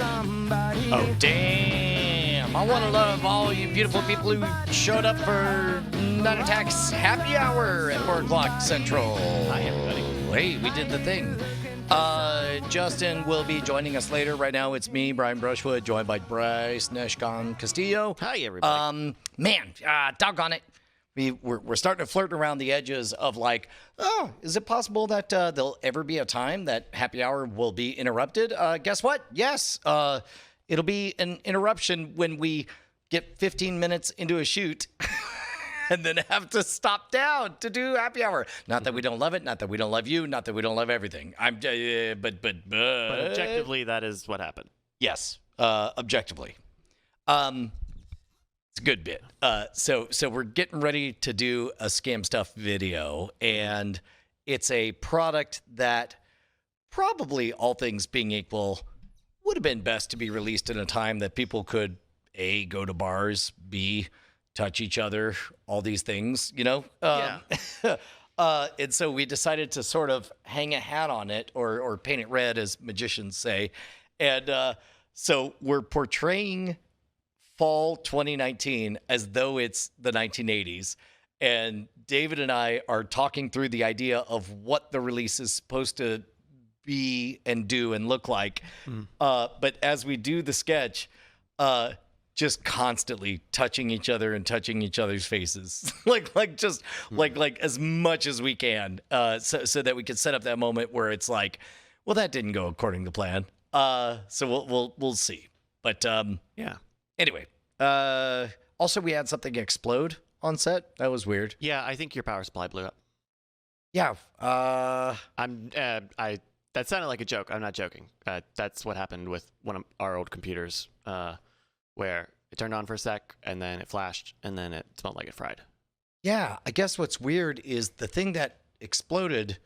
Oh, damn. I want to love all you beautiful people who showed up for Night Attack's happy hour at 4 o'clock Central. Hi, everybody. Hey, we did the thing. Justin will be joining us later. Right now, it's me, Brian Brushwood, joined by Bryce Neshcon Castillo. Hi, everybody. Doggone it. We're starting to flirt around the edges of like, oh, is it possible that there'll ever be a time that happy hour will be interrupted? Guess what? Yes. It'll be an interruption when we get 15 minutes into a shoot and then have to stop down to do happy hour. Not that we don't love it. Not that we don't love you. Not that we don't love everything. But objectively, that is what happened. yes, objectively. It's a good bit. So we're getting ready to do a Scam Stuff video, and it's a product that probably, all things being equal, would have been best to be released in a time that people could, A, go to bars, B, touch each other, all these things, you know? Yeah. And so we decided to sort of hang a hat on it or paint it red, as magicians say. And so we're portraying fall 2019 as though it's the 1980s. And David and I are talking through the idea of what the release is supposed to be and do and look like. But as we do the sketch, just constantly touching each other and touching each other's faces, like as much as we can, so that we can set up that moment where it's like, well, that didn't go according to plan. So we'll see. But Yeah. anyway, also we had something explode on set. That was weird. Yeah, I think your power supply blew up. Yeah. That sounded like a joke. I'm not joking. That's what happened with one of our old computers, where it turned on for a sec, and then it flashed, and then it smelled like it fried. Yeah, I guess what's weird is the thing that exploded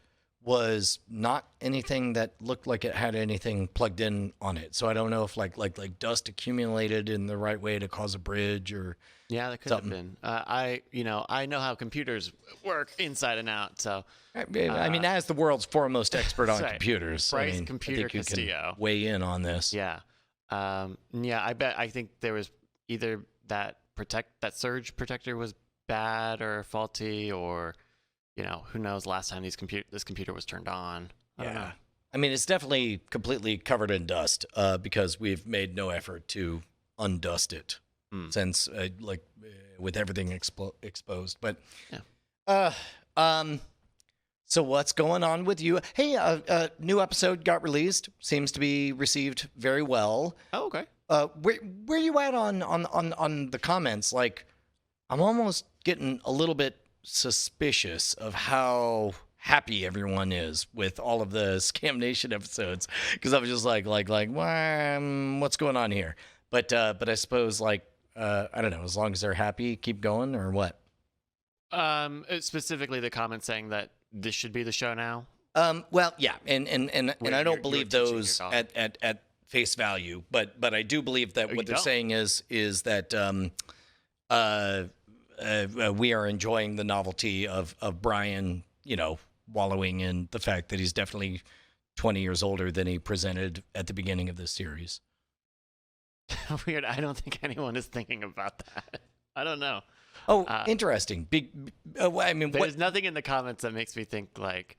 was not anything that looked like it had anything plugged in on it. So I don't know if like dust accumulated in the right way to cause a bridge or Yeah, that could something. have been. I know how computers work inside and out, so I mean, as the world's foremost expert on Right. computers, Bryce I mean, Computer I think you Castillo. can weigh in on this. yeah. I think there was either that surge protector was bad or faulty, or who knows last time this computer was turned on. I don't know. I mean, it's definitely completely covered in dust because we've made no effort to undust it since, with everything exposed. But, so what's going on with you? Hey, a new episode got released. Seems to be received very well. Oh, okay. Where you at on the comments? Like, I'm almost getting a little bit suspicious of how happy everyone is with all of the Scam Nation episodes, because I was just like, what's going on here? But I suppose I don't know. As long as they're happy, keep going, or what? Specifically, the comment saying that this should be the show now. Well, yeah, and I don't believe teaching your those dog. at face value, but I do believe that Oh, what you they're don't? saying is that we are enjoying the novelty of Brian, wallowing in the fact that he's definitely 20 years older than he presented at the beginning of this series. Weird. I don't think anyone is thinking about that. I don't know. Oh, interesting. I mean, There's nothing in the comments that makes me think like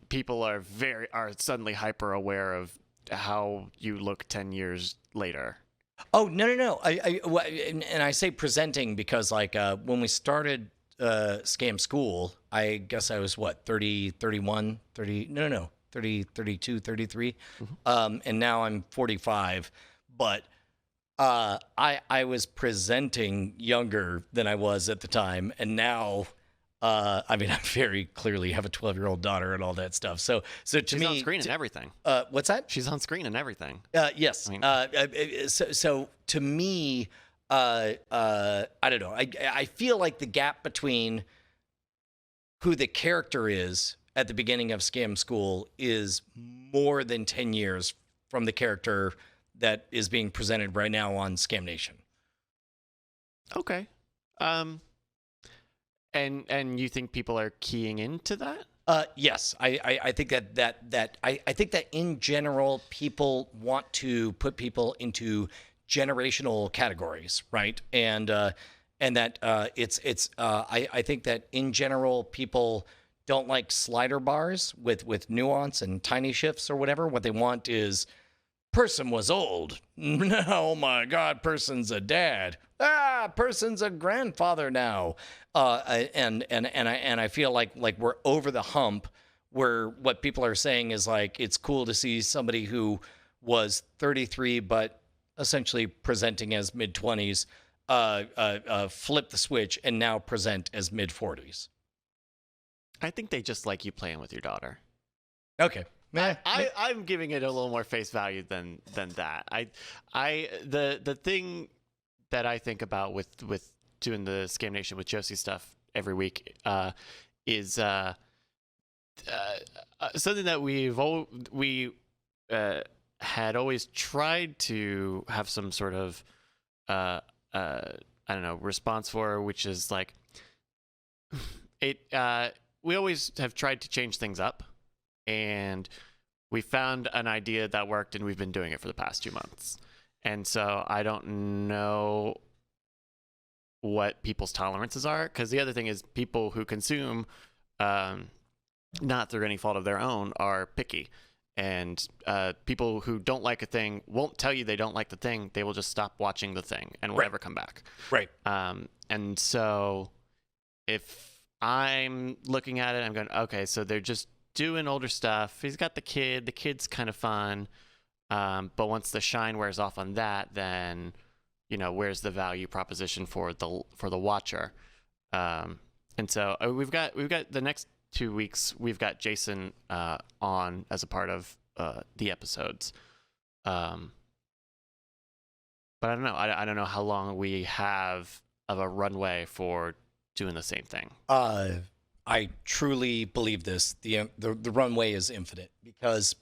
people are suddenly hyper aware of how you look 10 years later. Oh, no. And I say presenting because when we started Scam School, I guess I was 30, 31, 30, no, 30, 32, 33. And now I'm 45, but I was presenting younger than I was at the time. And now, I very clearly have a 12-year-old daughter and all that stuff. So to She's me, on screen and everything. what's that? She's on screen and everything. Yes. I mean- So to me, I don't know. I feel like the gap between who the character is at the beginning of Scam School is more than 10 years from the character that is being presented right now on Scam Nation. Okay. And you think people are keying into that? Yes, I think I think that in general, people want to put people into generational categories, right? And that I think that in general, people don't like slider bars with nuance and tiny shifts or whatever. What they want is person was old. Oh my God, person's a dad. Person's a grandfather now. And I feel like we're over the hump where what people are saying is like it's cool to see somebody who was 33 but essentially presenting as mid 20s flip the switch and now present as mid 40s. I think they just like you playing with your daughter. Okay. I'm giving it a little more face value than that. The thing that I think about with doing the Scam Nation with Josie stuff every week is something that we had always tried to have some sort of I don't know response for, which is like it. We always have tried to change things up. And we found an idea that worked, and we've been doing it for the past 2 months. And so I don't know what people's tolerances are, because the other thing is people who consume, not through any fault of their own, are picky. And people who don't like a thing won't tell you they don't like the thing. They will just stop watching the thing and will never come back. Right. And so if I'm looking at it, I'm going, okay, so they're just doing older stuff. He's got the kid's kind of fun, but once the shine wears off on that, then where's the value proposition for the watcher? And so we've got the next 2 weeks we've got Jason on as a part of the episodes, but I don't know. I don't know how long we have of a runway for doing the same thing. I truly believe this. The runway is infinite because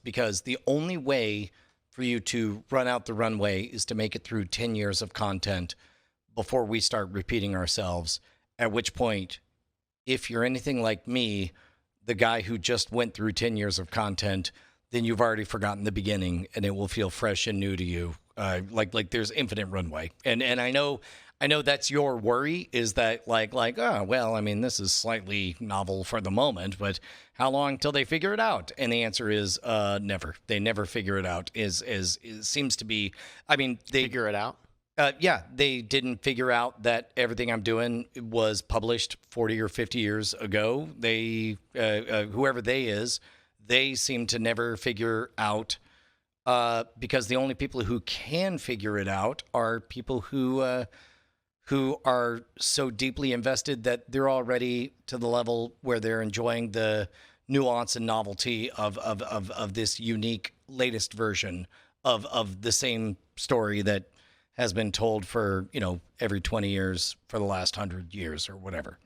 the only way for you to run out the runway is to make it through 10 years of content before we start repeating ourselves, at which point, if you're anything like me, the guy who just went through 10 years of content, then you've already forgotten the beginning and it will feel fresh and new to you. Like there's infinite runway. And I know that's your worry, is that like, oh, well, I mean, this is slightly novel for the moment, but how long till they figure it out? And the answer is never. They never figure it out. It seems to be, I mean, they figure it out. Yeah, they didn't figure out that everything I'm doing was published 40 or 50 years ago. They, whoever they seem to never figure out, because the only people who can figure it out are people who are so deeply invested that they're already to the level where they're enjoying the nuance and novelty of this unique latest version of the same story that has been told for, every 20 years for the last 100 years or whatever.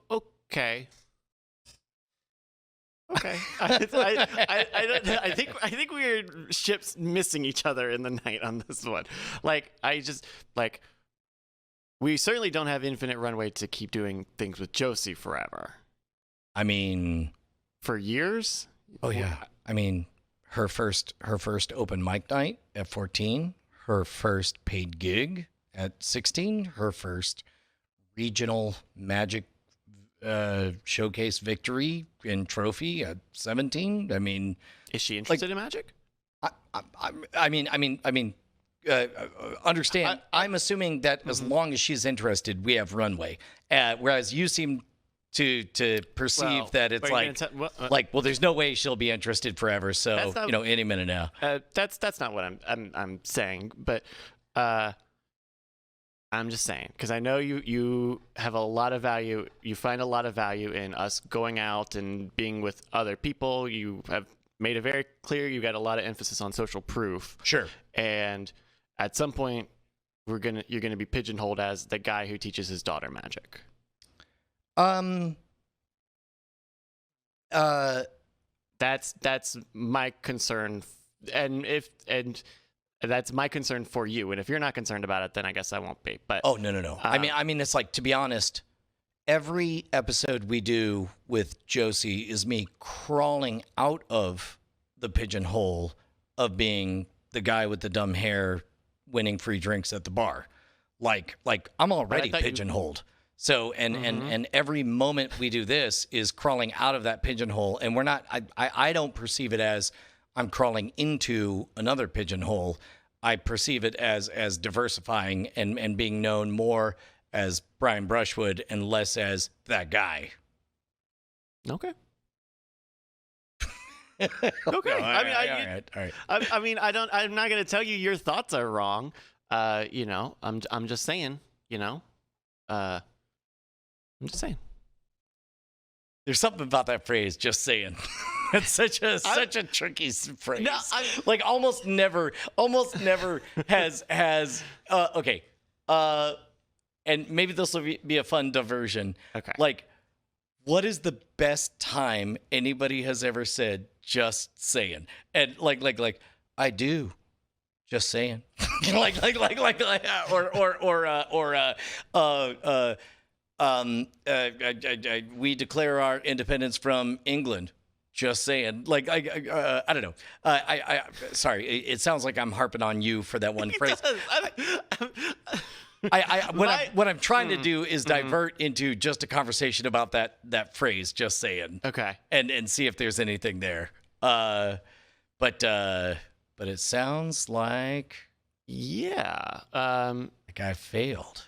Okay. Okay. I think we're ships missing each other in the night on this one. We certainly don't have infinite runway to keep doing things with Josie forever. I mean, for years? Oh yeah. I mean, her first open mic night at 14, her first paid gig at 16, her first regional Magic showcase victory and trophy at 17. I mean, is she interested in Magic? Understand. I'm assuming that as long as she's interested, we have runway. Whereas you seem to perceive that it's well, there's no way she'll be interested forever. So not, any minute now. That's not what I'm saying, but I'm just saying, because I know you have a lot of value. You find a lot of value in us going out and being with other people. You have made it very clear you got a lot of emphasis on social proof. Sure. And at some point, you're gonna be pigeonholed as the guy who teaches his daughter Magic. That's my concern, and that's my concern for you. And if you're not concerned about it, then I guess I won't be. But no. I mean, it's like, to be honest, every episode we do with Josie is me crawling out of the pigeonhole of being the guy with the dumb hair winning free drinks at the bar. Like I'm already thought you- pigeonholed. So and every moment we do this is crawling out of that pigeonhole, and we're not. I don't perceive it as I'm crawling into another pigeonhole. I perceive it as diversifying and being known more as Brian Brushwood and less as that guy. Okay. Okay. All All right. I mean, I'm not gonna tell you your thoughts are wrong. I'm just saying. I'm just saying. There's something about that phrase. Just saying. It's such a tricky phrase. No, like almost never has okay. And maybe this will be a fun diversion. Okay. Like, what is the best time anybody has ever said "just saying"? And like, I do, just saying. We declare our independence from England. Just saying. I don't know. Sorry. It sounds like I'm harping on you for that one phrase. What I'm trying to do is divert into just a conversation about that phrase, just saying. Okay. And see if there's anything there. But it sounds like Yeah. like I failed.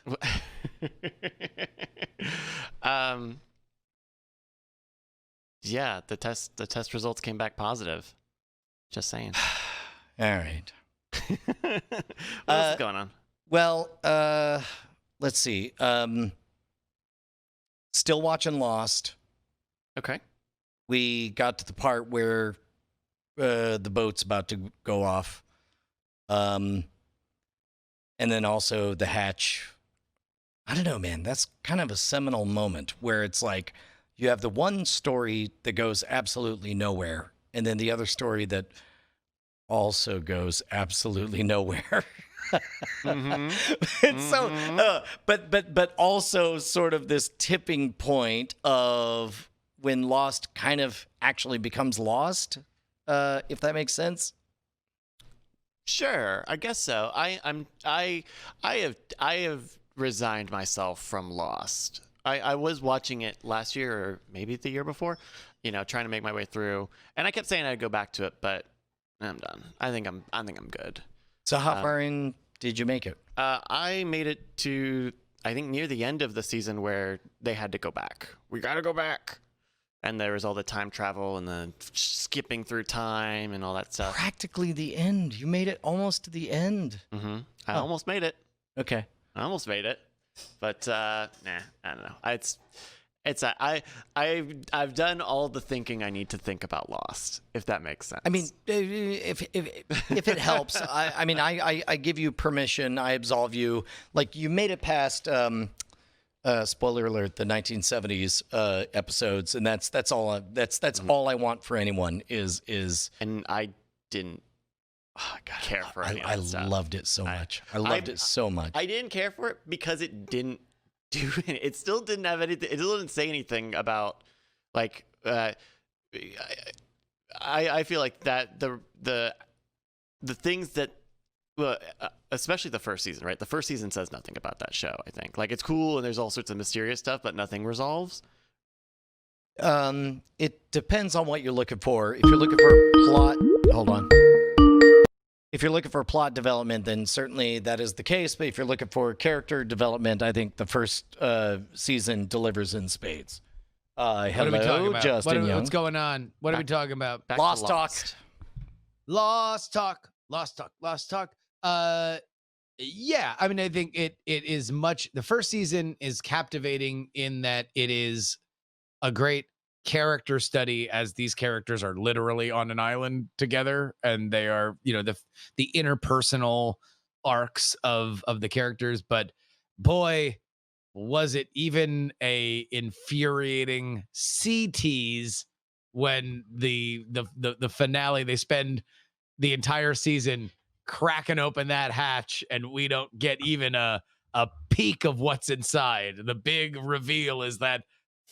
Yeah, the test results came back positive. Just saying. All right. What else is going on? Well, let's see. Still watching Lost. Okay. We got to the part where the boat's about to go off. And then also the hatch. I don't know, man. That's kind of a seminal moment where it's like you have the one story that goes absolutely nowhere, and then the other story that also goes absolutely nowhere. And so, but also sort of this tipping point of when Lost kind of actually becomes Lost, if that makes sense. Sure, I guess so. I have resigned myself from Lost. I was watching it last year or maybe the year before, trying to make my way through, and I kept saying I'd go back to it, but I'm done. I think I'm good. So how far in did you make it? I made it to, I think, near the end of the season where they had to go back. We got to go back. And there was all the time travel and the skipping through time and all that stuff. Practically the end. You made it almost to the end. I almost made it. Okay. I almost made it. But, I don't know. I've done all the thinking I need to think about Lost, if that makes sense. I mean, if it helps, I give you permission. I absolve you. Like you made it past. Spoiler alert: the 1970s episodes, and that's all. That's all I want for anyone is. And I didn't care for any of that stuff. I loved it so much. I loved it so much. I didn't care for it because it didn't do it. It still didn't have anything. It still didn't say anything about like. I feel like that the things that. Well, especially the first season, right? The first season says nothing about that show, I think. Like, it's cool and there's all sorts of mysterious stuff, but nothing resolves. It depends on what you're looking for. If you're looking for plot, hold on. If you're looking for plot development, then certainly that is the case. But if you're looking for character development, I think the first season delivers in spades. Hello, Justin Young. What's going on? What are we talking about? Back to Lost talk. Lost talk. Yeah, I mean, I think it is much. The first season is captivating in that it is a great character study, as these characters are literally on an island together, and they are, the interpersonal arcs of the characters. But boy, was it even a infuriating sea tease when the finale, they spend the entire season cracking open that hatch and we don't get even a a peek of what's inside. The big reveal is that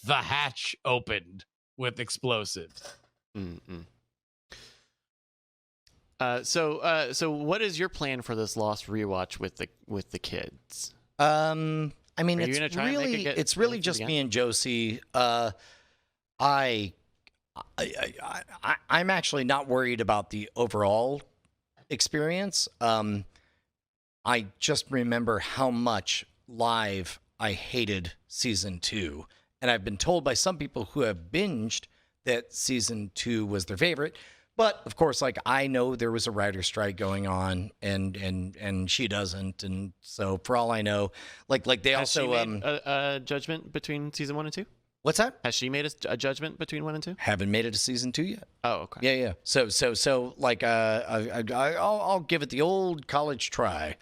the hatch opened with explosives. Mm-mm. So what is your plan for this Lost rewatch with the kids? I mean, Are you it's gonna try and make it really, get it's really to the just end? me and Josie. I'm actually not worried about the overall experience. I just remember how much live I hated season 2, and I've been told by some people who have binged that season 2 was their favorite. But of course, like, I know there was a writer's strike going on, and she doesn't, and so for all I know, like they Has she also made a judgment between season 1 and 2? what's that? Has she made a judgment between 1 and 2? Haven't made it to season 2 yet. Oh, okay. Yeah. So like I'll give it the old college try,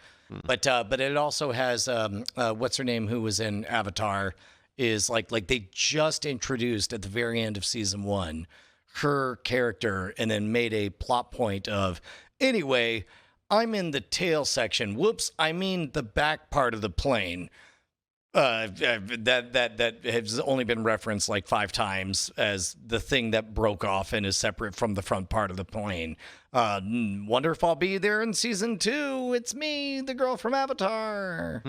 but it also has what's her name, who was in Avatar, is like they just introduced at the very end of season 1 her character, and then made a plot point of, anyway, I'm in the tail section. Whoops, I mean the back part of the plane. That has only been referenced like 5 times as the thing that broke off and is separate from the front part of the plane. Wonder if I'll be there in season 2. It's me, the girl from Avatar.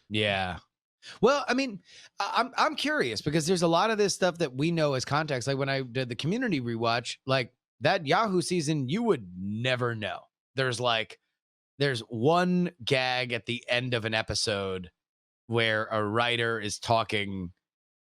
Yeah. Well, I mean, I'm curious because there's a lot of this stuff that we know as context. Like when I did the Community rewatch, like that Yahoo season, you would never know. There's one gag at the end of an episode where a writer is talking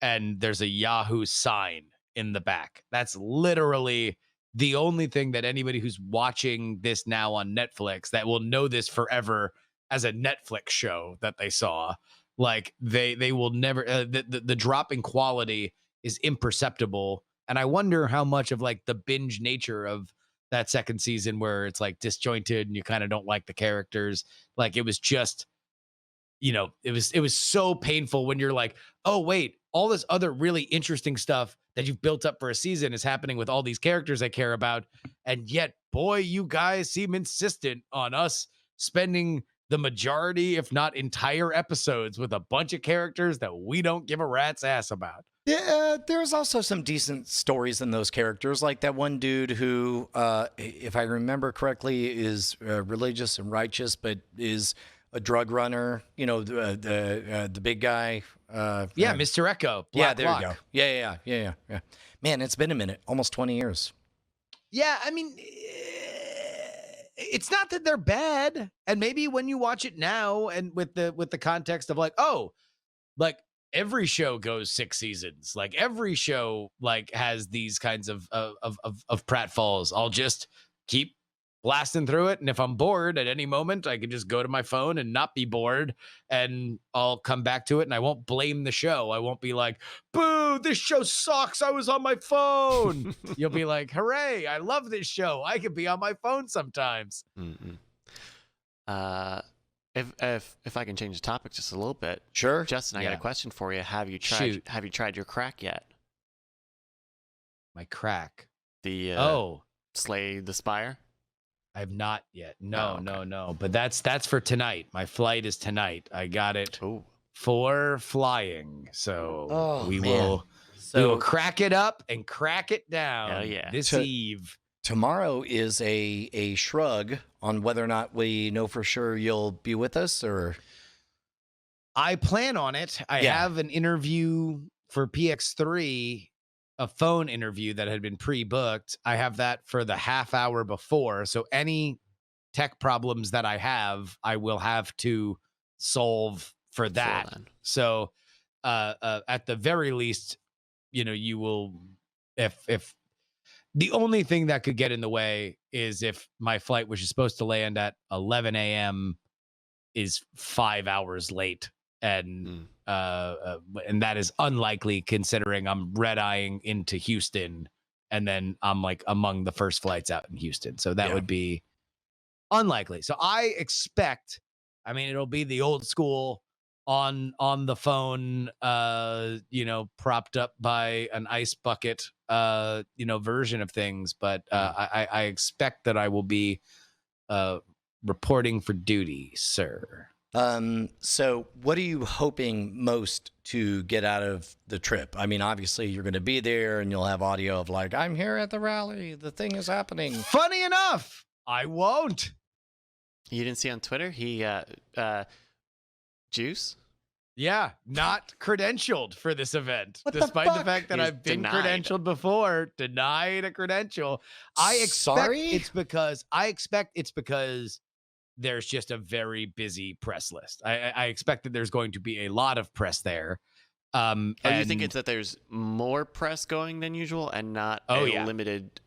and there's a Yahoo sign in the back. That's literally the only thing that anybody who's watching this now on Netflix that will know this forever as a Netflix show that they saw. Like they will never, the drop in quality is imperceptible. And I wonder how much of like the binge nature of that second season, where it's like disjointed and you kind of don't like the characters. Like it was just, it was so painful when you're like, oh wait, all this other really interesting stuff that you've built up for a season is happening with all these characters I care about. And yet, boy, you guys seem insistent on us spending the majority, if not entire episodes with a bunch of characters that we don't give a rat's ass about. Yeah, there's also some decent stories in those characters, like that one dude who, if I remember correctly, is religious and righteous, but is a drug runner. You know, the big guy. Yeah, Mr. Echo. Yeah, Black there you go. Lock. Yeah. Man, it's been a minute, almost 20 years. Yeah, I mean, it's not that they're bad, and maybe when you watch it now, and with the context of like, oh, like every show goes 6 seasons, like every show like has these kinds of pratfalls. I'll just keep blasting through it, and if I'm bored at any moment, I can just go to my phone and not be bored, and I'll come back to it, and I won't blame the show. I won't be like, boo, this show sucks, I was on my phone. You'll be like, hooray, I love this show, I could be on my phone sometimes. If I can change the topic just a little bit, Sure. Justin, I got a question for you. Have you Shoot. tried your crack yet? My crack. The Slay the Spire? I've not yet. No, Oh, okay. no. But that's for tonight. My flight is tonight. I got it Ooh. for flying. So Oh, we man. will So crack it up and crack it down Hell yeah. this To- eve. tomorrow is a shrug on whether or not we know for sure you'll be with us, or I plan on it. I Yeah. have an interview for PX3, a phone interview that had been pre-booked. I have that for the half hour before. So any tech problems that I have, I will have to solve for that. Before then. So at the very least, you will, if the only thing that could get in the way is if my flight, which is supposed to land at 11 a.m., is 5 hours late. And and that is unlikely considering I'm red-eyeing into Houston, and then I'm like among the first flights out in Houston. So that Yeah. would be unlikely. So I expect, I mean, it'll be the old school on the phone, propped up by an ice bucket, version of things. But I expect that I will be reporting for duty, sir. So what are you hoping most to get out of the trip? I mean, obviously you're going to be there and you'll have audio of like, I'm here at the rally. The thing is happening. Funny enough, I won't. You didn't see on Twitter? He, Juice? Yeah, not credentialed for this event, What the despite the fuck? fact that He's I've been denied. credentialed before, denied a credential. I expect Sorry? it's because there's just a very busy press list. I expect that there's going to be a lot of press there. Oh, you think and- it's that there's more press going than usual and not Oh, a yeah. limited,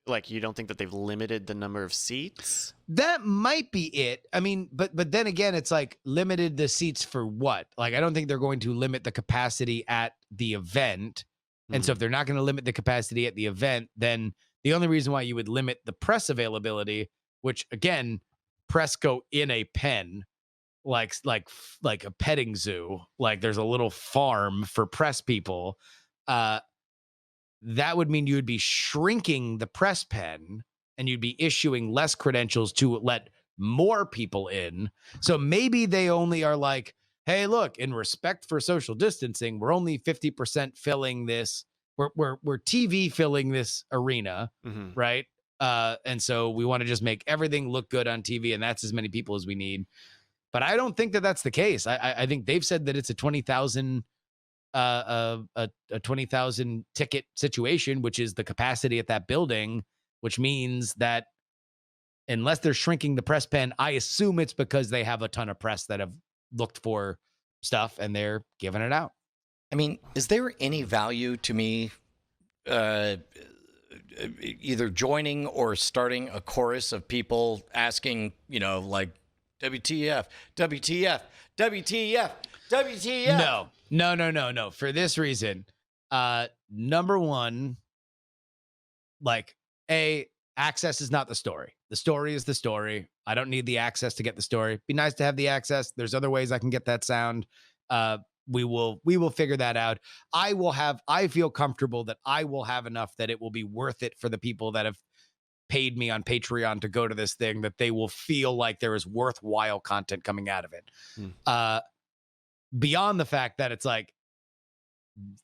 like you don't think that they've limited the number of seats? That might be it. I mean, but then again, it's like limited the seats for what? Like, I don't think they're going to limit the capacity at the event. And so if they're not going to limit the capacity at the event, then the only reason why you would limit the press availability, which again, press go in a pen, like a petting zoo, like there's a little farm for press people. That would mean you would be shrinking the press pen and you'd be issuing less credentials to let more people in. So maybe they only are like, hey, look, in respect for social distancing, we're only 50% filling this. We're TV filling this arena, Mhm. right? And so we want to just make everything look good on TV, and that's as many people as we need. But I don't think that that's the case. I think they've said that it's a 20,000 a 20,000 ticket situation, which is the capacity at that building, which means that unless they're shrinking the press pen, I assume it's because they have a ton of press that have looked for stuff and they're giving it out. I mean, is there any value to me either joining or starting a chorus of people asking, you know, like, WTF, WTF, WTF, WTF? No. For this reason, number one, like, access is not the story. The story is the story. I don't need the access to get the story. Be nice to have the access. There's other ways I can get that sound. We will figure that out. I feel comfortable that I will have enough that it will be worth it for the people that have paid me on Patreon to go to this thing, that they will feel like there is worthwhile content coming out of it. Beyond the fact that it's like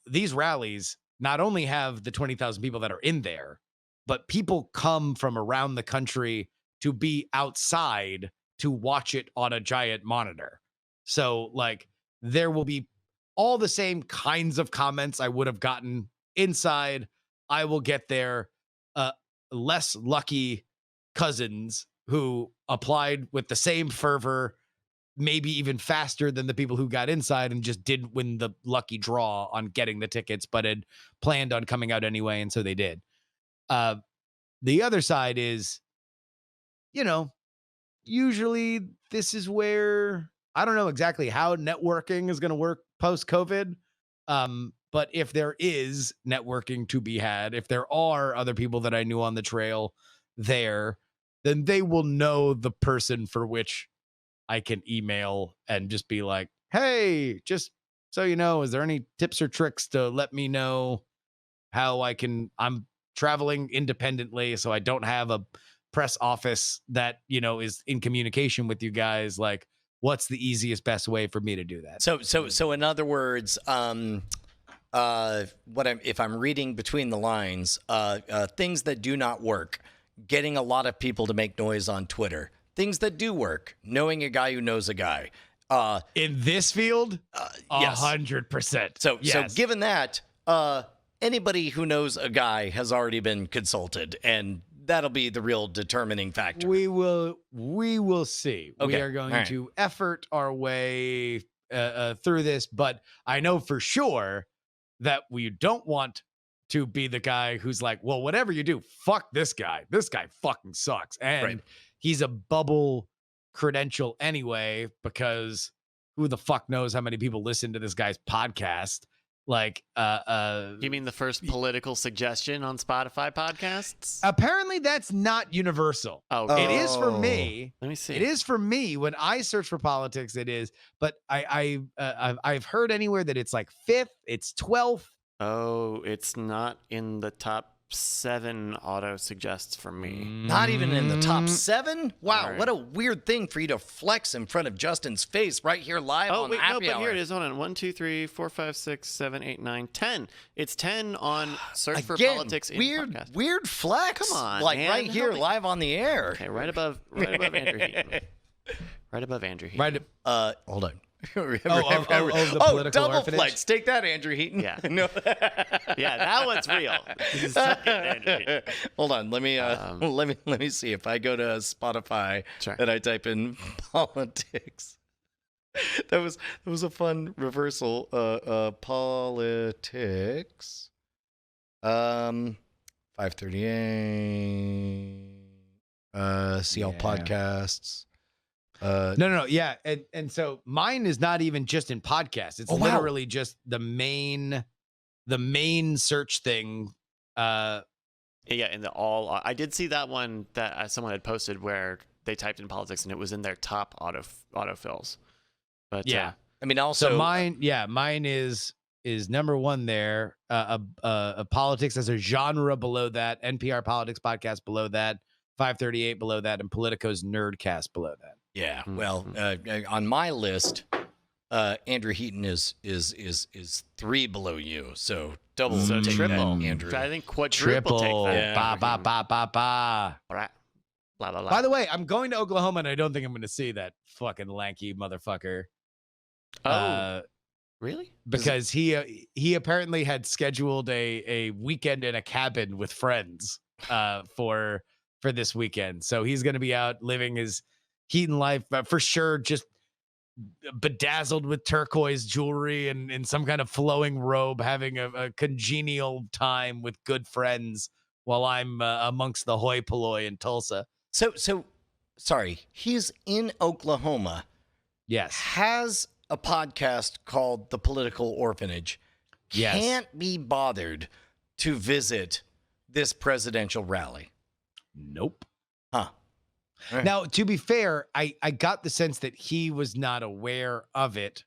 these rallies not only have the 20,000 people that are in there, but people come from around the country to be outside to watch it on a giant monitor. So like there will be all the same kinds of comments I would have gotten inside. I will get there. Less lucky cousins who applied with the same fervor, maybe even faster than the people who got inside and just didn't win the lucky draw on getting the tickets, but had planned on coming out anyway. And so they did. The other side is, you know, usually this is where I don't know exactly how networking is going to work post-COVID. But if there is networking to be had, if there are other people that I knew on the trail there, then they will know the person for which I can email and just be like, hey, just so you know, is there any tips or tricks to let me know how I'm traveling independently, so I don't have a press office that, you know, is in communication with you guys. Like, what's the easiest, best way for me to do that? So in other words, if I'm reading between the lines, things that do not work, getting a lot of people to make noise on Twitter. Things that do work, knowing a guy who knows a guy. In this field, yes. 100%. So Yes. given that, anybody who knows a guy has already been consulted, and that'll be the real determining factor. We will see. We Okay. are going All right. to effort our way through this, but I know for sure that we don't want to be the guy who's like, well, whatever you do, fuck this guy. This guy fucking sucks. And Right. he's a bubble credential anyway, because who the fuck knows how many people listen to this guy's podcast. Like, You mean the first political suggestion on Spotify podcasts? apparently that's not universal. Oh, It is for Oh. me. let me see. It is for me when I search for politics. It is, but I've heard anywhere that it's like 5th, it's 12th. Oh, it's not in the top 7 auto suggests for me. Not even in the top 7? Wow, Right. what a weird thing for you to flex in front of Justin's face right here live Oh on wait, no, Happy but Hour. here it is. Hold on. 1, 2, 3, 4, 5, 6, 7, 8, 9, 10. It's 10 on search for Again, politics in weird, podcast. weird flex. Come on, like man, right help here, me. live on the air. Okay, right above Andrew Heaton. Right above Andrew Heaton. Right. Hold on. the political double orphanage? flights. Take that, Andrew Heaton. Yeah. No. Yeah, that one's real. Suck it, Andrew Heaton. Hold on. Let me let me see if I go to Spotify Sure. and I type in politics. That was a fun reversal. Politics. 538. See all Yeah. podcasts. No, yeah, and so mine is not even just in podcasts. It's Oh, wow. literally just the main search thing. Yeah, in the all. I did see that one that someone had posted where they typed in politics and it was in their top autofills. But Yeah. I mean, So also mine is number 1 there. Politics as a genre below that. NPR Politics Podcast below that. 538 below that, and Politico's Nerdcast below that. Yeah, Mhm. well, on my list, Andrew Heaton is 3 below you, so double So take triple. that, Andrew. I think quadruple Triple. take Yeah. that. Ba ba ba ba ba. Blah, blah, blah. By the way, I'm going to Oklahoma, and I don't think I'm going to see that fucking lanky motherfucker. Oh, really? Because he apparently had scheduled a weekend in a cabin with friends for this weekend. So he's going to be out living his Heaton life, but for sure just bedazzled with turquoise jewelry and in some kind of flowing robe, having a congenial time with good friends while I'm amongst the hoi polloi in Tulsa. So sorry, he's in Oklahoma, Yes. has a podcast called The Political Orphanage. Yes. Can't be bothered to visit this presidential rally. Nope. Huh. Right. Now, to be fair, I got the sense that he was not aware of it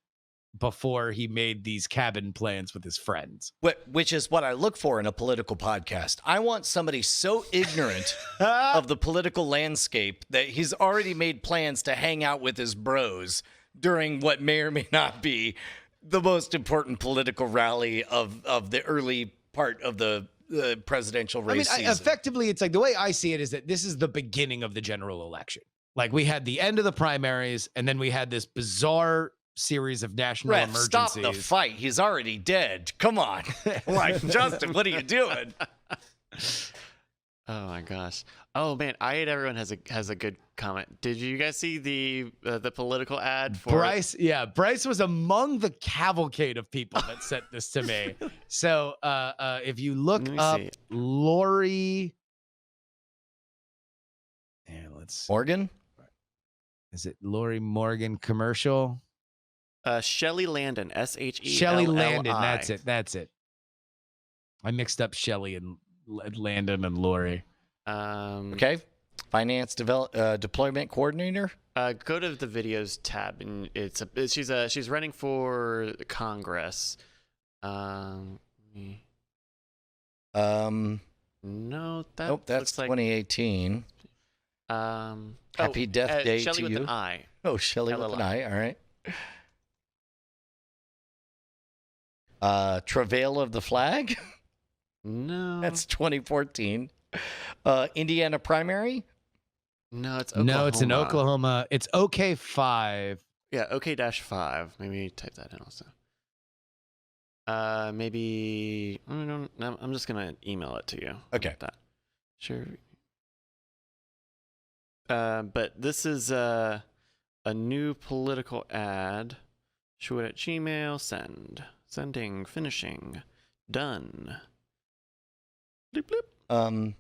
before he made these cabin plans with his friends. Which is what I look for in a political podcast. I want somebody so ignorant of the political landscape that he's already made plans to hang out with his bros during what may or may not be the most important political rally of the early part of the presidential race season. Effectively, it's like the way I see it is that this is the beginning of the general election. Like we had the end of the primaries, and then we had this bizarre series of national Brett, emergencies. stop the fight. He's already dead. Come on. Like, Justin, what are you doing? Oh my gosh. Oh man, I Hate Everyone has a good comment. Did you guys see the political ad for Bryce, yeah, Bryce was among the cavalcade of people that sent this to me. So if you look Let me up see. Lori, yeah, let's. Morgan? Is it Lori Morgan commercial? Shelley Landon, SHELLI. Shelley Landon. That's it. I mixed up Shelley and Landon and Lori. Okay. Finance deployment coordinator? Go to the videos tab, and she's running for Congress. Um, No, that nope, that's looks like 2018. Happy Death Day Shelley to with you. an I. Oh, Shelley with an LLI. I. All right. Travail of the Flag? No, That's 2014. Indiana primary? no, it's Oklahoma. No, it's in Oklahoma. It's OK5. Yeah, OK-5. Maybe type that in also. Maybe no, I'm just gonna email it to you. How Okay. about that. Sure. But this is a new political ad. Show it at Gmail. Sending. Finishing. Done. Bloop bloop.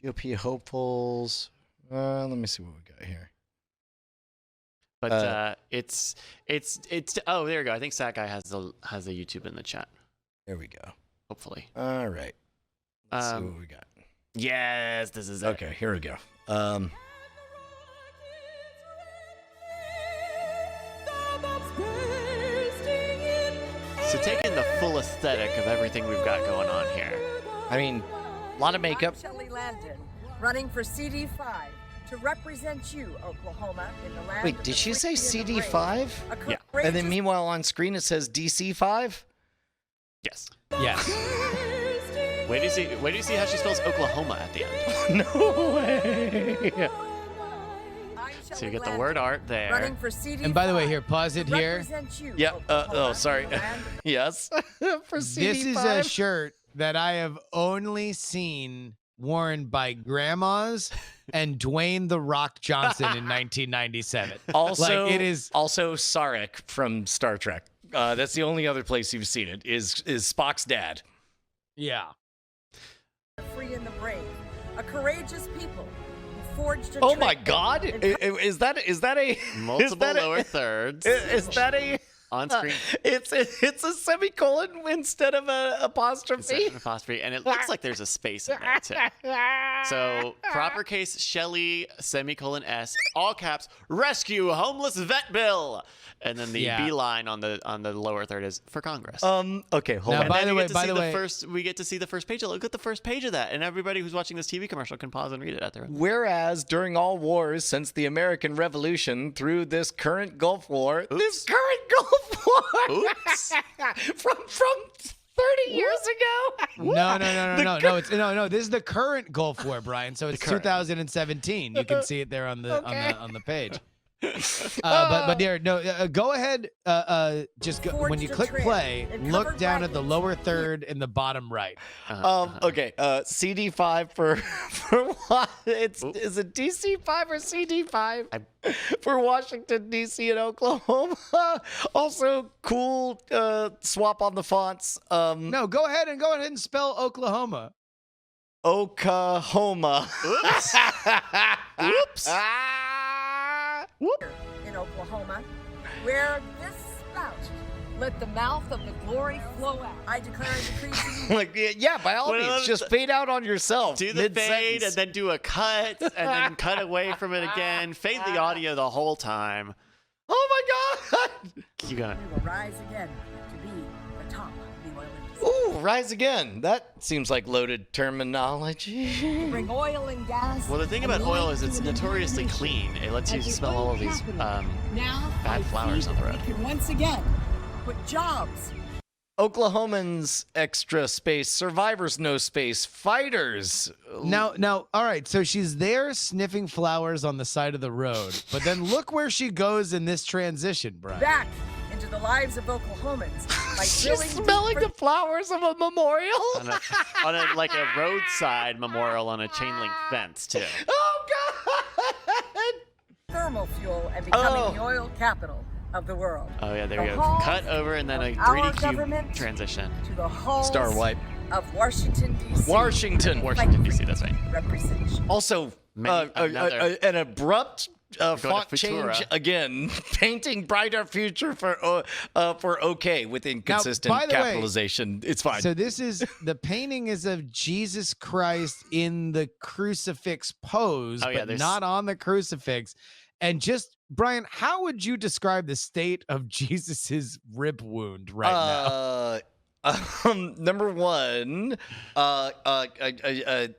GOP hopefuls. Let me see what we got here. But it's oh, there you go. I think Sack Guy has the YouTube in the chat. There we go. Hopefully. All right. Let's see what we got. Yes, this is it. Okay, here we go. So taking the full aesthetic of everything we've got going on here. I mean, A lot of makeup. I'm Shelley Landon, running for CD5 to represent you, Oklahoma, in the land Wait, of did the she say free and the CD5? brave. A Yeah. And then courageous meanwhile on screen it says DC5? Yes. Yes. Wait do you see how she spells Oklahoma at the end? No way. I'm So you Shelley get the Landon, word art there. running for CD5 And by the way, here, pause it to here. represent you, Yep. Oklahoma, Sorry. in the land of Yes. For CD5. This is a shirt that I have only seen worn by grandmas and Dwayne the Rock Johnson in 1997. Also, Like, it is- also Sarek from Star Trek. That's the only other place you've seen it. Is Spock's dad? Yeah. the free and the brave. A courageous people who forged a Oh trail my God! and Is that a Multiple lower thirds Is that a on screen. It's a semicolon instead of a It's apostrophe. an apostrophe, and it looks like there's a space in there too. So proper case Shelley semicolon S all caps rescue homeless vet bill, and then the Yeah. B line on the lower third is for Congress. Okay, hold Now, on. by And the then way- we get to by see the way- we get to see the first page. Look at the first page of that, and everybody who's watching this TV commercial can pause and read it at their own. Whereas during all wars since the American Revolution through this current Gulf War, this current Gulf War, Oops. from 30 years ago. No. It's this is the current Gulf War, Brian. So it's current. 2017. You can see it there on the Okay. on the page. But dear, no. Go ahead. Just go, when you Forged a click trail play, and look covered down at the wagons. lower third and the bottom right. Okay, CD5 for what? Is it DC5 or CD5 for Washington D.C. and Oklahoma? Also, cool swap on the fonts. No, go ahead and spell Oklahoma. Oklahoma. Oops. Oops. in Oklahoma, where this spout let the mouth of the glory flow out. I declare and decree to you. Like, yeah, by all What means, about just the- fade out on yourself. Do the fade mid-sentence. and then do a cut and then cut away from it again. Fade the audio the whole time. Oh my God! Keep going. We will rise again to be the top of the oil industry. Ooh, rise again. That seems like loaded terminology. Bring oil and gas. Well, the thing and about oil life is to it's an entire notoriously nation. clean. It lets you As the smell oil all of these capital, now bad 5 flowers feet on the road. Can once again put jobs. Oklahomans, extra space. Survivors, no space. Fighters. Now, all right. So she's there sniffing flowers on the side of the road, but then look where she goes in this transition, Brian. Back into the lives of Oklahomans by She's drilling smelling deeper the flowers of a memorial. On a like a roadside memorial on a chain link fence too. Oh God! thermal fuel and becoming Oh. the oil capital of the world. Oh yeah, there we The go. hall Cut over and then a of our 3D government cube transition. To the halls Star wipe. of Washington, D.C. Washington. Washington D.C. That's right. Representation. Also, Another- an abrupt to font Futura. change again, painting brighter future for OK with inconsistent by the way, capitalization. It's fine. So this is the painting is of Jesus Christ in the crucifix pose, Oh, yeah, but there's- not on the crucifix. And just Brian, how would you describe the state of Jesus's rib wound right now? Number one,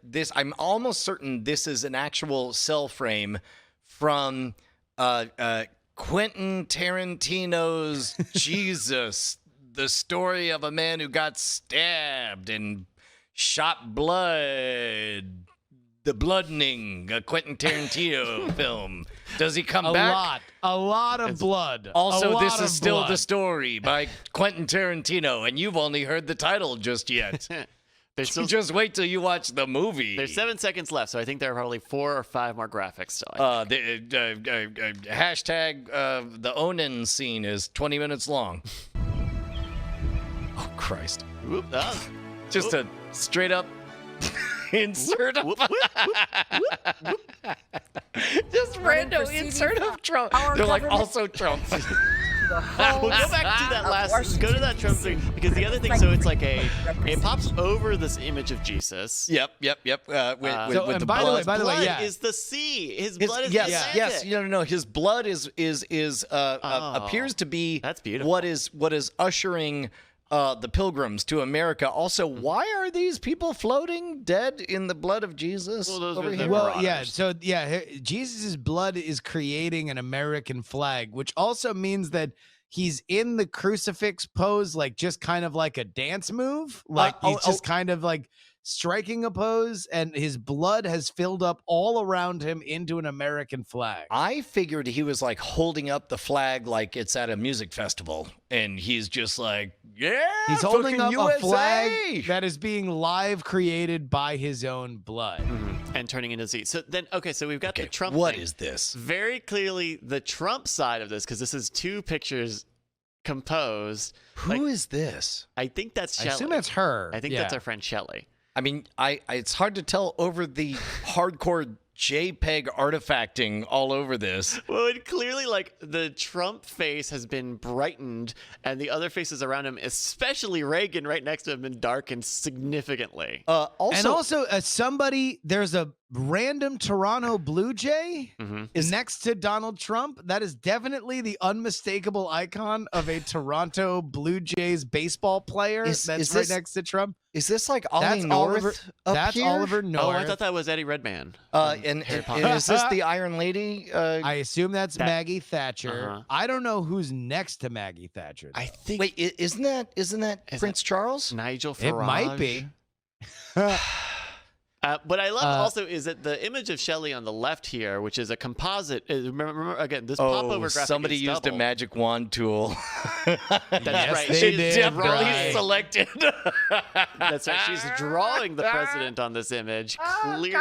this I'm almost certain this is an actual cell frame from Quentin Tarantino's Jesus, the story of a man who got stabbed and shot blood. The Bloodening, a Quentin Tarantino film. Does he come back? A lot of blood. Also, A lot this of is still blood. the story by Quentin Tarantino, and you've only heard the title just yet. There's still Just wait till you watch the movie. there's 7 seconds left, so I think there are probably 4 or 5 more graphics still. Hashtag the Onin scene is 20 minutes long. Oh, Christ. Whoop, oh. Just a straight up insert of... Whoop, whoop, whoop. Just random for insert CD5. of Trump. Our They're like, government- also Trump. To the halls We'll go back to that of last. Washington, Go to that Trump D.C. thing because the other thing. So it's like it pops over this image of Jesus. Yep. With So, with and the by the way, blood. by the way, Blood yeah. is the sea. His His- blood is yes, the yes. Atlantic. No. His blood is Oh. appears to be That's beautiful. what is ushering the pilgrims to America. Also, why are these people floating dead in the blood of Jesus? Well, those over are the here? Well, yeah. marauders. So, yeah, Jesus' blood is creating an American flag, which also means that he's in the crucifix pose, like just kind of like a dance move. Like he's just kind of like striking a pose, and his blood has filled up all around him into an American flag. I figured he was like holding up the flag like it's at a music festival, and he's just like, yeah, He's holding up fucking USA! a flag that is being live created by his own blood. And turning into Z. So then, okay, so we've got Okay, the Trump what thing. is this? Very clearly the Trump side of this, because this is 2 pictures composed. Who is this? I think that's I Shelley. assume that's her. I think Yeah. that's our friend Shelley. I mean, it's hard to tell over the hardcore JPEG artifacting all over this. Well, it clearly, like, the Trump face has been brightened, and the other faces around him, especially Reagan right next to him, been darkened significantly. And also, there's a random Toronto Blue Jay Mhm. next to Donald Trump. That is definitely the unmistakable icon of a Toronto Blue Jays baseball player. Is That's this- right next to Trump. Is this like Ollie That's North Oliver. up That's here? Oliver North. Oh, I thought that was Eddie Redmayne. And Harry Potter. is this the Iron Lady? I assume that's That- Maggie Thatcher. Uh-huh. I don't know who's next to Maggie Thatcher. I think Wait, isn't that Is Prince Charles? Nigel it Farage. might be. What I love also is that the image of Shelley on the left here, which is a composite. Remember again, this popover graphic. somebody is used a double. magic wand tool. That's Yes, right. they She's did, Definitely right. selected. That's right. She's drawing the president on this image, clearly.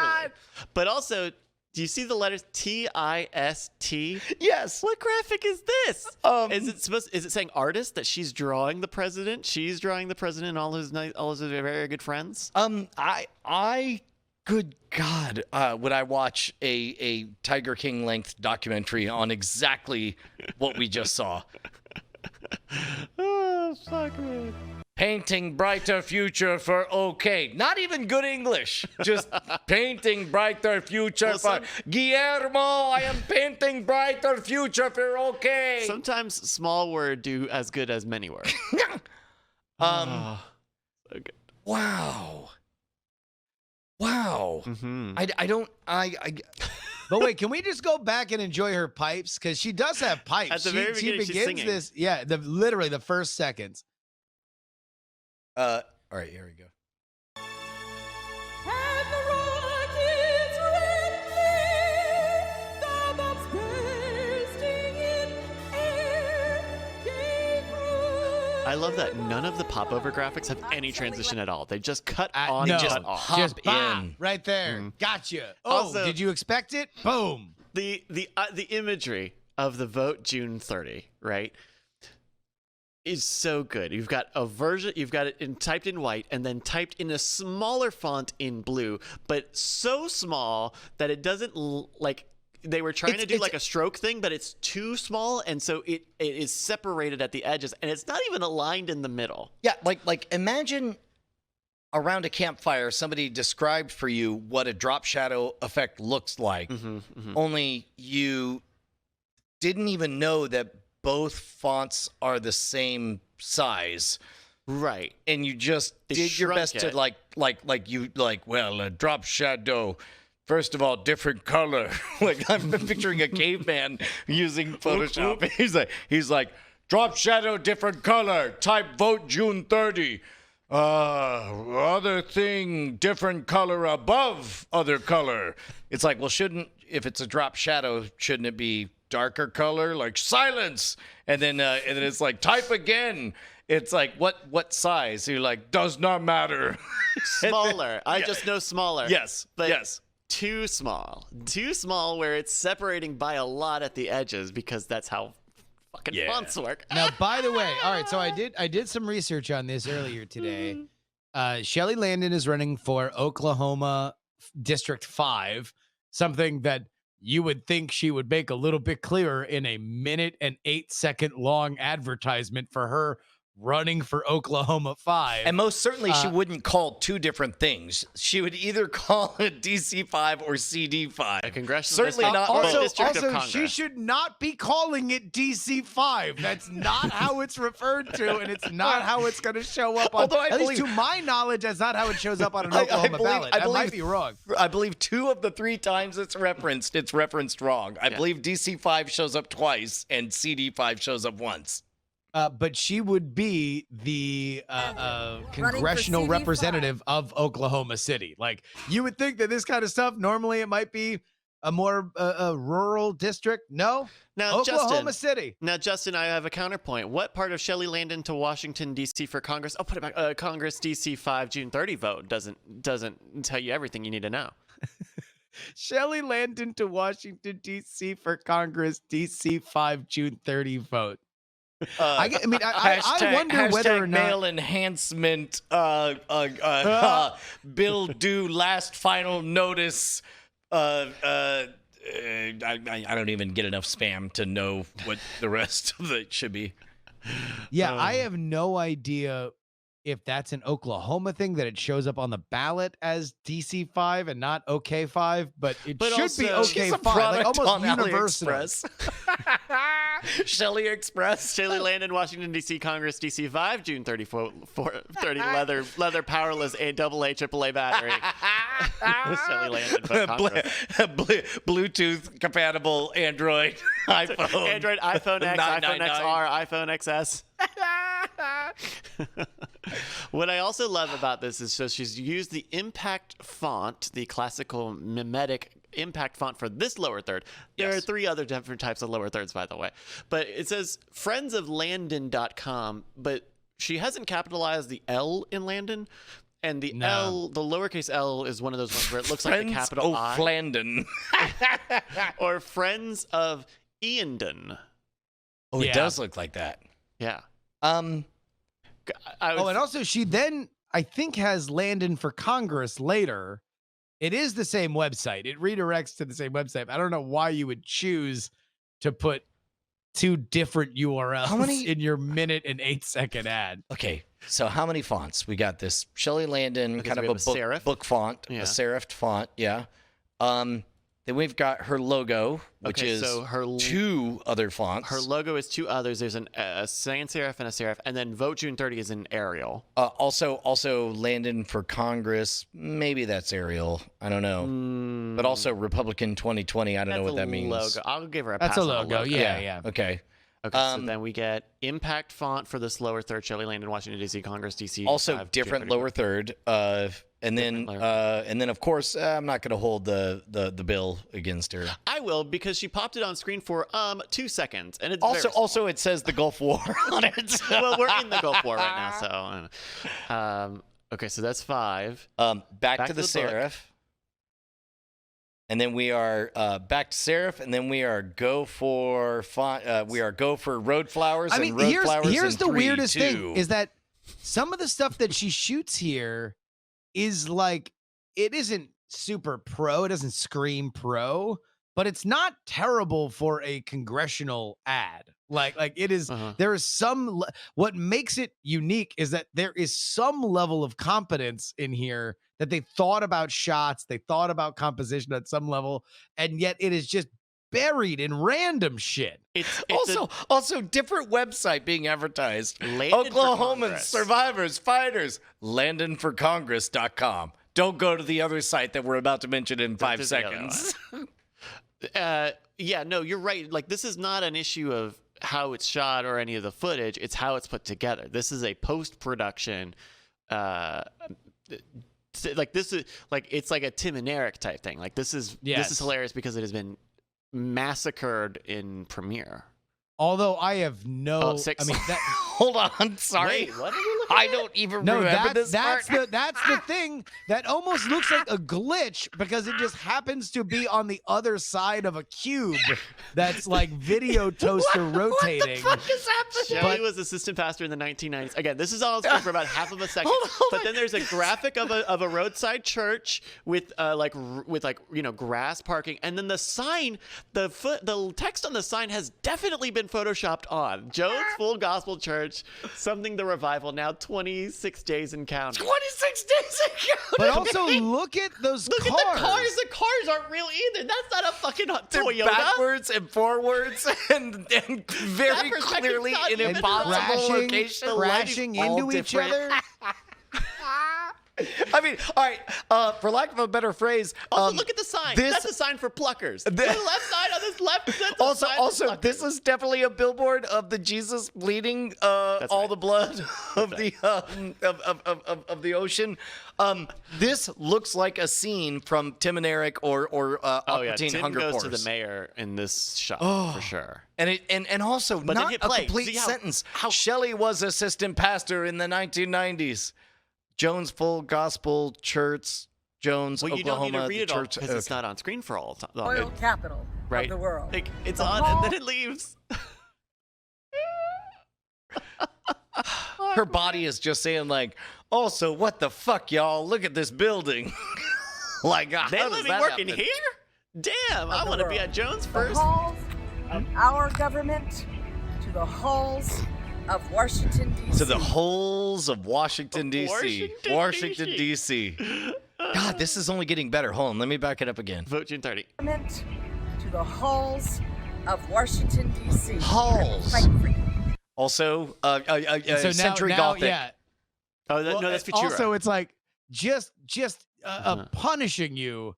But also, do you see the letters T-I-S-T? Yes. What graphic is this? Um, Is it saying artist that she's drawing the president? She's drawing the president and all his very good friends? I good God, would I watch a Tiger King length documentary on exactly what we just saw? Oh, fuck me. Painting brighter future for OK. Not even good English. Just painting brighter future for Guillermo. I am painting brighter future for OK. Sometimes small word do as good as many words. Um. So good. Wow. Wow. Mm-hmm. I don't. But wait, can we just go back and enjoy her pipes? Because she does have pipes. At the very beginning, she's begins singing. this. Yeah, literally the first seconds. All right. Here we go. And the rocket's red flare, the bombs bursting in air, gave room. I love that none of the popover graphics have any transition at all. They just cut on no. and just off. hop Just bah, in. right there. Mm. Gotcha. Oh, Also- did you expect it? Boom. The imagery of the vote June 30, right, is so good. You've got a version, you've got it typed in white and then typed in a smaller font in blue, but so small that it doesn't like they were trying to do like a stroke thing, but it's too small, and so it is separated at the edges, and it's not even aligned in the middle. Yeah, like imagine around a campfire, somebody described for you what a drop shadow effect looks like. Only you didn't even know that both fonts are the same size. Right. And you just They did your shrunk best to it. well, a drop shadow. First of all, different color. Like I'm picturing a caveman using Photoshop. He's like, drop shadow, different color. Type vote June 30. Other thing, different color above other color. It's like, well, if it's a drop shadow, shouldn't it be darker color? Like silence. And then it's like, type again. It's like, what size? You're like, does not matter. Smaller. I just know smaller. Yes. But yes. Too small where it's separating by a lot at the edges because that's how fucking Yeah. fonts work. Now, by the way, all right, so I did some research on this earlier today. Shelley Landon is running for Oklahoma District 5, something that you would think she would make a little bit clearer in a 1 minute and 8 second long advertisement for her running for Oklahoma 5. And most certainly, she wouldn't call two different things. She would either call it DC5 or CD5. A congressional Certainly district. not Or a also, district of also Congress. she should not be calling it DC5. That's not how it's referred to, and it's not how it's going to show up on. Although I at least believe- to my knowledge, that's not how it shows up on an Oklahoma ballot. I might be wrong. I believe 2 of the 3 times it's referenced wrong. I believe DC5 shows up twice and CD5 shows up once. But she would be the congressional CD5. representative of Oklahoma City. Like, you would think that this kind of stuff, normally it might be a more rural district. No, Now, Oklahoma City. Now, Justin, I have a counterpoint. What part of Shelley Landon to Washington D.C. for Congress? I'll put it back. Congress D.C. 5 June 30 vote doesn't tell you everything you need to know. Shelley Landon to Washington, D.C. for Congress, D.C. 5 June 30 vote. I wonder whether or not mail enhancement bill due last final notice. I don't even get enough spam to know what the rest of it should be. Yeah, I have no idea if that's an Oklahoma thing that it shows up on the ballot as DC5 and not OK5, but it should be also- She's a OK5, like product almost on universal. AliExpress. Shelly Express. Shelley Landon, Washington D.C. Congress D.C. 5 June 30 leather powerless AA AAA battery. With Shelley Landon for Congress. Bluetooth compatible Android iPhone. Android, iPhone X, iPhone 999. XR, iPhone XS. What I also love about this is so she's used the impact font, the classical mimetic impact font for this lower third. There are 3 other different types of lower thirds, by the way. But it says friendsoflandon.com, but she hasn't capitalized the L in Landon. And the L, the lowercase L, is one of those ones where it looks like the capital I. Flandon. Or Friends of Eandon. Oh, Yeah. it does look like that. Yeah. Um, And also she then, I think, has Landon for Congress later. It is the same website. It redirects to the same website. I don't know why you would choose to put 2 different URLs How many- in your minute and 8-second ad. okay, so how many fonts? We got this Shelley Landon, Okay, kind so we of a have a book, serif. book font, Yeah. a serifed font, yeah. Then we've got her logo, which Okay, is so her 2 other fonts. Her logo is 2 others. There's a sans serif and a serif, and then Vote June 30 is in Arial. Also Landon for Congress. Maybe that's Arial. I don't know. But also Republican 2020. I don't know what that means. Logo. I'll give her a That's pass a on logo. the Yeah. Okay. Okay, so then we get impact font for this lower third, Shelley Landon, Washington D.C. Congress, D.C. Also 5, different June 30. lower third. And then of course I'm not going to hold the bill against her. I will, because she popped it on screen for 2 seconds, and it's Also it says the Gulf War on it. well, we're in the Gulf War right now, so okay, so that's 5. Back to the to the book. serif. And then we are back to serif, and then we are go for font. We are go for road flowers. I mean, and road flowers here's in the 3, weirdest 2. thing is that some of the stuff that she shoots here is like, it isn't super pro. It doesn't scream pro, but it's not terrible for a congressional ad. Like it is, there is some, what makes it unique is that there is some level of competence in here that they thought about shots, they thought about composition at some level, and yet it is just buried in random shit. It's Also different website being advertised. Landon for Oklahomans, Congress. survivors, fighters. LandonForCongress.com. Don't go to the other site that we're about to mention in 5 do the other seconds. Yeah, no, you're right. Like, this is not an issue of how it's shot or any of the footage. It's how it's put together. This is a post-production, like this is like, it's like a Tim and Eric type thing. Like, this is hilarious because it has been massacred in Premiere. Although I have no, Oh, 6. I mean, that, Hold on, sorry. Wait, what are you I don't even No, remember this that's part. that's the thing that almost looks like a glitch because it just happens to be on the other side of a cube that's like video toaster rotating. What is happening? Shelley was assistant pastor in the 1990s. Again, this is all on screen for about half of a second. Hold But on. then there's a graphic of a roadside church with grass parking, and then the sign, the text on the sign has definitely been photoshopped on. Jones Full Gospel Church, something the revival, now 26 days and counting. 26 days ago. But also look at those Look cars. at the cars. The cars aren't real either. That's not a fucking They're Toyota. backwards and forwards and very That perspective's clearly not in even impossible crashing, location. crashing All into each different. other. I mean, all right. For lack of a better phrase, Also, look at the sign. this- That's a sign for pluckers. The left side on this left. That's a Also, sign for pluckers. this is definitely a billboard of the Jesus bleeding all right. the blood of the of the ocean. This looks like a scene from Tim and Eric or Oh yeah, Aqua Teen Tim Hunger goes Force. to the mayor in this shot for sure. And also But then not hit a play. complete See how- sentence. Shelley was assistant pastor in the 1990s. Jones Full Gospel Church, Jones, Well, you don't Oklahoma. need to read it all church. because it's not on screen for all time. Oil capital Right. of the world. Like, it's The on hall- and then it leaves. Her body is just saying like, also, what the fuck, y'all? Look at this building. Like, how They does living that working happen? here? Damn, I the want to be world. at Jones The first. halls of our government to the halls of Washington, D.C. To the holes of Washington, D.C. Washington, Washington, D.C. God, this is only getting better. Hold on, let me back it up again. Vote June 30. Government to the halls of Washington, D.C. Halls. Fight for you. Also, So Century now, Gothic. yeah. Oh, Well, no, that's Futura. Also, it's like just Uh-huh. punishing you.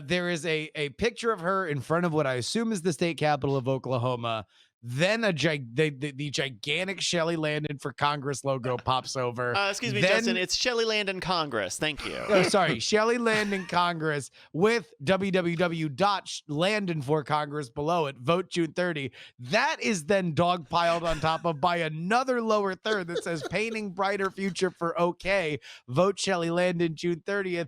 There is a picture of her in front of what I assume is the state capitol of Oklahoma. Then the gigantic Shelley Landon for Congress logo popops over. Excuse me, Then- Justin. It's Shelley Landon Congress. Thank you. Oh, sorry, Shelley Landon Congress with www.landon for Congress below it. Vote June 30. That is then dogpiled on top of by another lower third that says painting brighter future for OK. Vote Shelley Landon June 30th.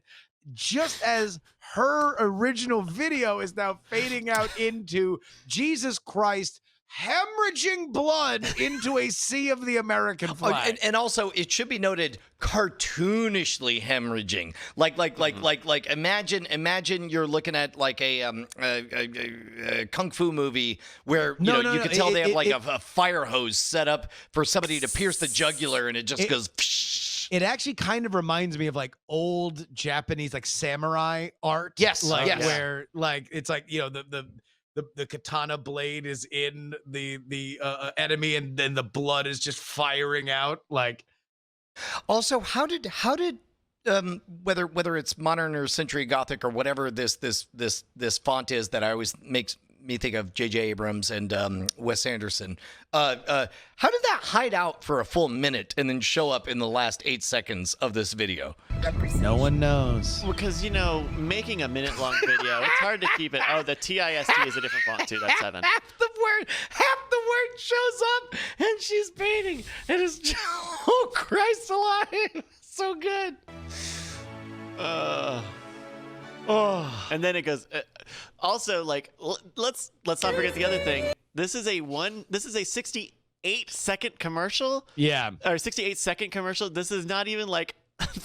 Just as her original video is now fading out into Jesus Christ hemorrhaging blood into a sea of the American Oh, flag. and also, it should be noted, cartoonishly hemorrhaging. Like imagine you're looking at like a kung fu movie where you can tell they have like a fire hose set up for somebody to pierce the jugular, and it just goes. Psh. It actually kind of reminds me of like old Japanese like samurai art. Yes, like yes. where like it's like the katana blade is in the enemy, and then the blood is just firing out. Like, Also, how did whether it's modern or Century Gothic or whatever this font is that I always makes me think of J.J. Abrams and Wes Anderson. How did that hide out for a full minute and then show up in the last 8 seconds of this video? no one knows. Because, making a minute-long video, it's hard to keep it. Oh, the TIST is a different font, too. That's 7. Half the word shows up, and she's painting. It is just, oh Christ alive, so good. And then it goes. Also, like, let's not forget the other thing. This is a 68-second commercial. Yeah. Or 68-second commercial. This is not even like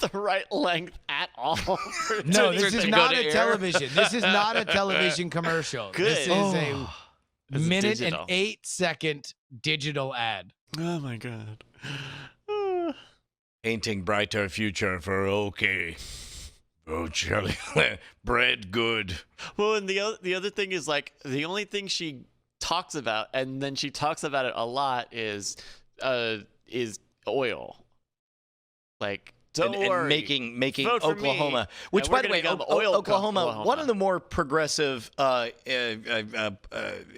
the right length at all. No, this is to not go to a air. television. This is not a television commercial. This Good. is This a is minute digital. and 8-second digital ad. Oh my god. Painting brighter future for OK. Oh, Charlie, bread good. Well, and the other thing is like the only thing she talks about, and then she talks about it a lot, is oil. Like, don't and worry. making Vote for Oklahoma, me, which, and by we're the way, gonna go oil Oklahoma, one of the more progressive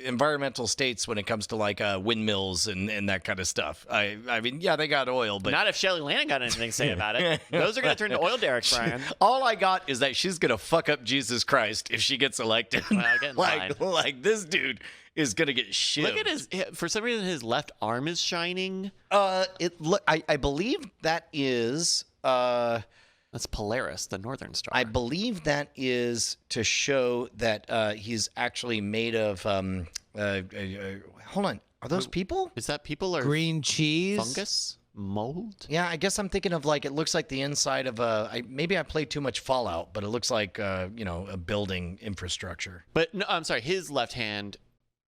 environmental states when it comes to like windmills and that kind of stuff. I mean, yeah, they got oil, but Not if Shelley Landon got anything to say about it. Those are going to turn to oil derricks, Brian. all I got is that she's gonna fuck up Jesus Christ if she gets elected. Well, get in line. like this dude is gonna get shivved. Look at his. For some reason, his left arm is shining. I believe that is. That's Polaris, the Northern Star. I believe that is to show that he's actually made of. Hold on, are those people? Is that people or Green cheese. fungus? Mold? Yeah, I guess I'm thinking of like it looks like the inside of a. Maybe I played too much Fallout, but it looks like a building infrastructure. But no, I'm sorry. His left hand,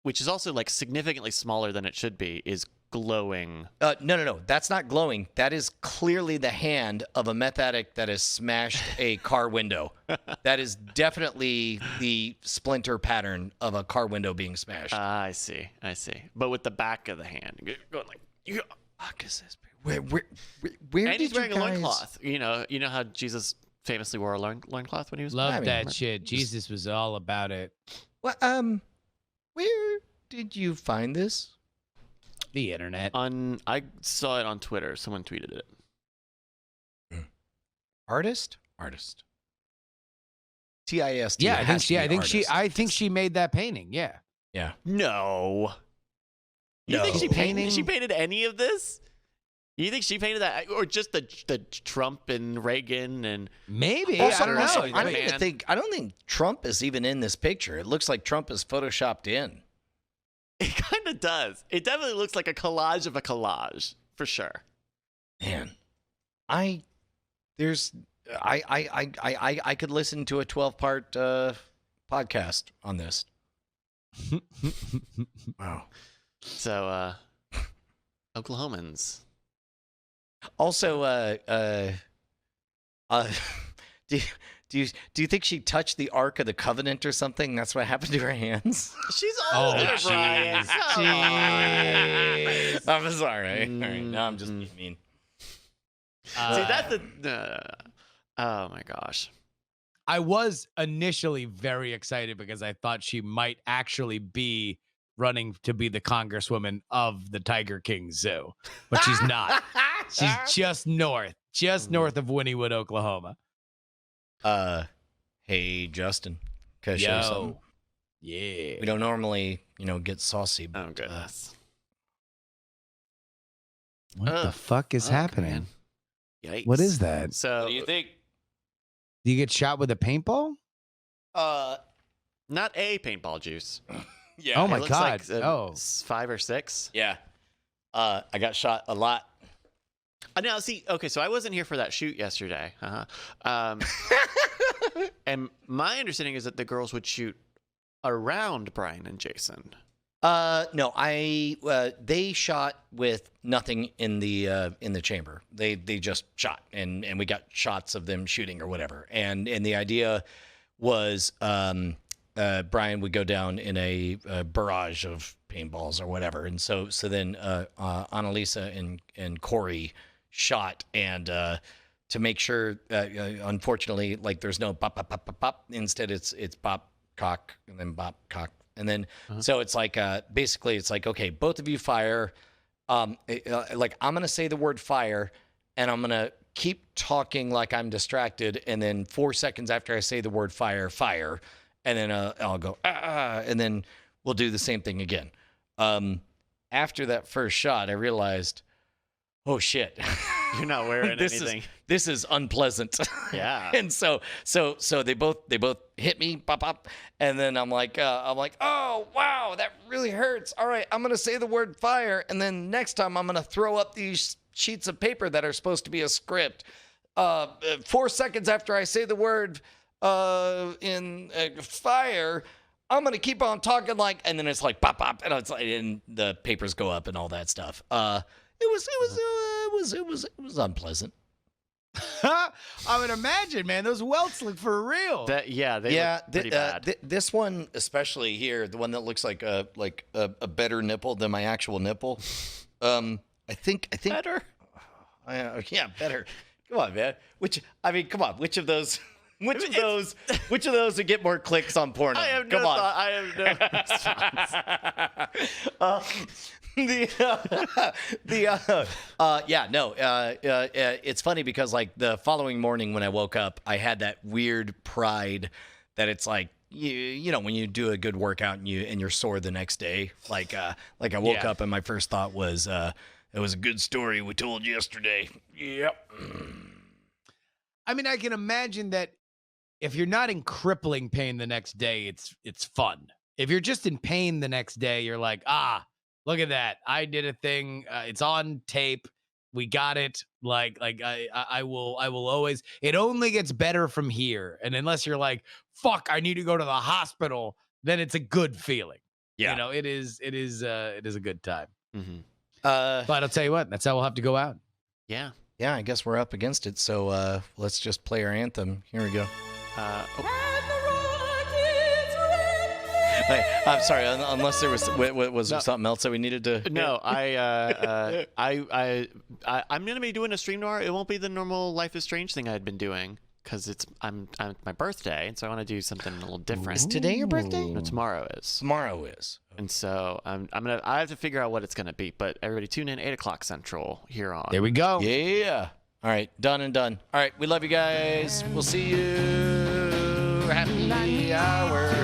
which is also like significantly smaller than it should be, is glowing. No, that's not glowing. That is clearly the hand of a meth addict that has smashed a car window. That is definitely the splinter pattern of a car window being smashed. I see. But with the back of the hand going like. Yeah. Fuck is this? Where And did he's wearing you a guys... loincloth. You know how Jesus famously wore a loincloth when he was Love I mean, that shit. Jesus was all about it. Well, where did you find this? The internet. I saw it on Twitter. Someone tweeted it. Artist. TIST. Yeah, It has to be artist. I think she made that painting. Yeah. Yeah. No. You think she No. painted? She painted any of this? You think she painted that, or just the Trump and Reagan and? Maybe. Also, I don't know. I don't think Trump is even in this picture. It looks like Trump is photoshopped in. It kind of does. It definitely looks like a collage of a collage for sure. Man, I could listen to a 12-part podcast on this. Wow. So, Oklahomans. Also, do you think she touched the Ark of the Covenant or something? That's what happened to her hands. She's Oh, older, Brian. jeez. Come on. I'm sorry. All right, now I'm just being mean. See, that's the. Oh my gosh. I was initially very excited because I thought she might actually be running to be the congresswoman of the Tiger King Zoo, but she's not. She's just north of Wynnewood, Oklahoma. Hey, Justin, can I show you something? Yeah. We don't normally, get saucy. Oh But, goodness. What the Ugh. fuck is Okay. happening? Yikes. What is that? So, think? Do you get shot with a paintball? not a paintball juice. Yeah. Oh It my looks God. Like, Oh. 5 or 6. Yeah. I got shot a lot. Now, see, okay, so I wasn't here for that shoot yesterday. And my understanding is that the girls would shoot around Brian and Jason. No, they shot with nothing in the chamber. They just shot, and we got shots of them shooting or whatever. And the idea was Brian would go down in a barrage of paintballs or whatever, and so then Annalisa and Corey shot, and to make sure, unfortunately, like there's no pop pop pop pop pop. Instead, it's pop cock and then pop cock. And then, so it's like, basically, it's like, okay, both of you fire. Like, I'm going to say the word fire, and I'm going to keep talking like I'm distracted. And then 4 seconds after I say the word fire, fire. And then I'll go, and then we'll do the same thing again. After that first shot, I realized, oh, shit. You're not wearing anything. This is unpleasant. Yeah. And so they both hit me, pop pop, and then I'm like, oh wow, that really hurts. All right, I'm gonna say the word fire, and then next time I'm gonna throw up these sheets of paper that are supposed to be a script. 4 seconds after I say the word fire, I'm gonna keep on talking and then it's like pop pop, and it's like, and the papers go up and all that stuff. It was unpleasant. I would imagine, man. Those welts look for real. They look pretty bad. This one especially here, the one that looks like a better nipple than my actual nipple. I think Better? yeah, better. Come on, man. Come on. Which of those would get more clicks on porno? I have Come no on. thought. I have no response. It's funny because like the following morning when I woke up, I had that weird pride that it's like you know when you do a good workout and you're sore the next day, like I woke Yeah. up and my first thought was it was a good story we told yesterday. Yep. I mean, I can imagine that if you're not in crippling pain the next day, it's fun. If you're just in pain the next day, you're like, look at that. I did a thing. It's on tape. We got it. Like I will always, it only gets better from here. And unless you're like, fuck, I need to go to the hospital, then it's a good feeling. Yeah. You know, it is a good time. Mm-hmm. But I'll tell you what, that's how we'll have to go out. Yeah. Yeah, I guess we're up against it. So let's just play our anthem. Here we go. Hey, I'm sorry. Unless there was there something else that we needed to. No, I'm gonna be doing a stream tomorrow. It won't be the normal Life is Strange thing I had been doing because it's my birthday, and so I want to do something a little different. Is today your birthday? No, tomorrow is. Tomorrow is. And so I have to figure out what it's gonna be. But everybody tune in 8:00 Central here on. There we go. Yeah. All right. Done and done. All right. We love you guys. We'll see you. Happy hour.